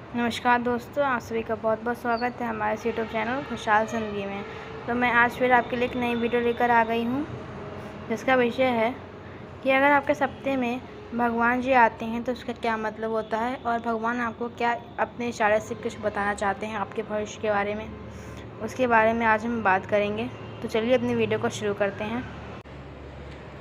नमस्कार दोस्तों, आप सभी का बहुत बहुत स्वागत है हमारे इस यूट्यूब चैनल खुशहाल ज़िंदगी में। तो मैं आज फिर आपके लिए एक नई वीडियो लेकर आ गई हूँ, जिसका विषय है कि अगर आपके सपने में भगवान जी आते हैं तो उसका क्या मतलब होता है और भगवान आपको क्या अपने इशारे से कुछ बताना चाहते हैं आपके भविष्य के बारे में, उसके बारे में आज हम बात करेंगे। तो चलिए अपनी वीडियो को शुरू करते हैं।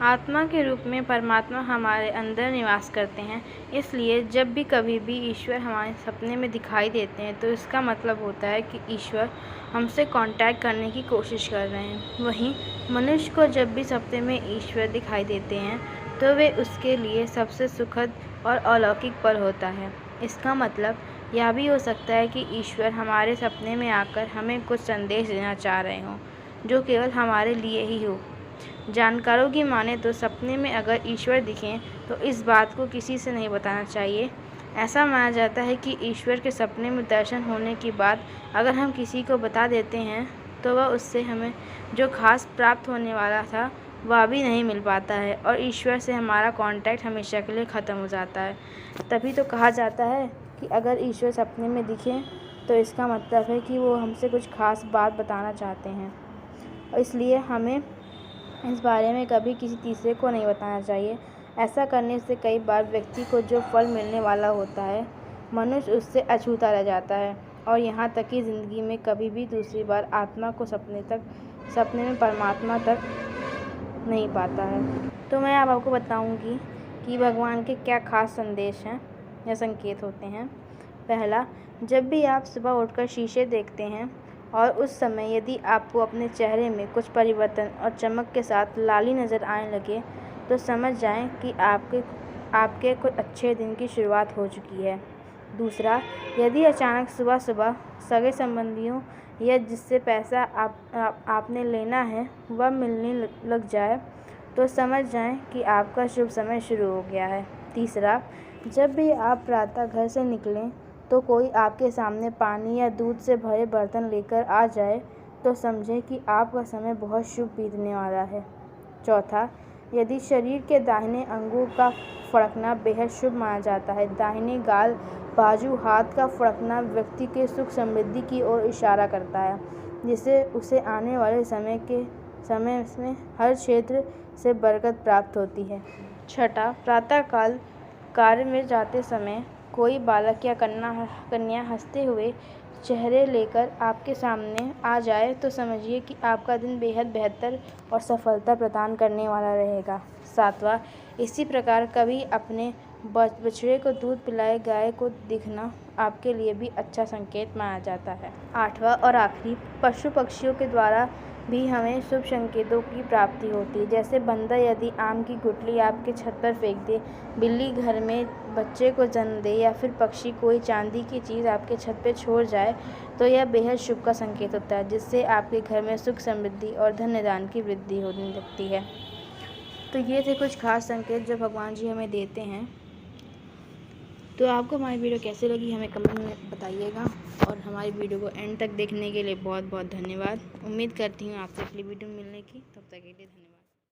आत्मा के रूप में परमात्मा हमारे अंदर निवास करते हैं, इसलिए जब भी कभी भी ईश्वर हमारे सपने में दिखाई देते हैं तो इसका मतलब होता है कि ईश्वर हमसे कांटेक्ट करने की कोशिश कर रहे हैं। वहीं मनुष्य को जब भी सपने में ईश्वर दिखाई देते हैं तो वे उसके लिए सबसे सुखद और अलौकिक पल होता है। इसका मतलब यह भी हो सकता है कि ईश्वर हमारे सपने में आकर हमें कुछ संदेश देना चाह रहे हों, जो केवल हमारे लिए ही हो। जानकारों की माने तो सपने में अगर ईश्वर दिखें तो इस बात को किसी से नहीं बताना चाहिए। ऐसा माना जाता है कि ईश्वर के सपने में दर्शन होने के बाद अगर हम किसी को बता देते हैं तो वह उससे हमें जो खास प्राप्त होने वाला था वह भी नहीं मिल पाता है और ईश्वर से हमारा कांटेक्ट हमेशा के लिए ख़त्म हो जाता है। तभी तो कहा जाता है कि अगर ईश्वर सपने में दिखें तो इसका मतलब है कि वो हमसे कुछ खास बात बताना चाहते हैं, इसलिए हमें इस बारे में कभी किसी तीसरे को नहीं बताना चाहिए। ऐसा करने से कई बार व्यक्ति को जो फल मिलने वाला होता है मनुष्य उससे अछूता रह जाता है और यहाँ तक कि ज़िंदगी में कभी भी दूसरी बार आत्मा को सपने में परमात्मा तक नहीं पाता है। तो मैं अब आपको बताऊंगी कि भगवान के क्या खास संदेश हैं या संकेत होते हैं। पहला, जब भी आप सुबह उठकर शीशे देखते हैं और उस समय यदि आपको अपने चेहरे में कुछ परिवर्तन और चमक के साथ लाली नज़र आने लगे तो समझ जाएं कि आपके कुछ अच्छे दिन की शुरुआत हो चुकी है। दूसरा, यदि अचानक सुबह सुबह सगे संबंधियों या जिससे पैसा आपने लेना है वह मिलने लग जाए तो समझ जाएं कि आपका शुभ समय शुरू हो गया है। तीसरा, जब भी आप प्रातः घर से निकलें तो कोई आपके सामने पानी या दूध से भरे बर्तन लेकर आ जाए तो समझें कि आपका समय बहुत शुभ बीतने वाला है। चौथा, यदि शरीर के दाहिने अंगों का फड़कना बेहद शुभ माना जाता है। दाहिने गाल, बाजू, हाथ का फड़कना व्यक्ति के सुख समृद्धि की ओर इशारा करता है, जिससे उसे आने वाले समय में हर क्षेत्र से बरकत प्राप्त होती है। छठा, प्रातःकाल कार्य में जाते समय कोई बालक या कन्या हंसते हुए चेहरे लेकर आपके सामने आ जाए तो समझिए कि आपका दिन बेहद बेहतर और सफलता प्रदान करने वाला रहेगा। सातवां, इसी प्रकार कभी अपने बछड़े को दूध पिलाए गाय को दिखना आपके लिए भी अच्छा संकेत माना जाता है। आठवां और आखिरी, पशु पक्षियों के द्वारा भी हमें शुभ संकेतों की प्राप्ति होती है। जैसे बंदर यदि आम की गुठली आपके छत पर फेंक दे, बिल्ली घर में बच्चे को जन्म दे या फिर पक्षी कोई चांदी की चीज़ आपके छत पर छोड़ जाए तो यह बेहद शुभ का संकेत होता है, जिससे आपके घर में सुख समृद्धि और धन धान्य की वृद्धि होने लगती है। तो ये थे कुछ खास संकेत जो भगवान जी हमें देते हैं। तो आपको हमारी वीडियो कैसे लगी हमें कमेंट में बताइएगा और हमारी वीडियो को एंड तक देखने के लिए बहुत बहुत धन्यवाद। उम्मीद करती हूँ आपसे अगली वीडियो मिलने की। तब तक के लिए धन्यवाद।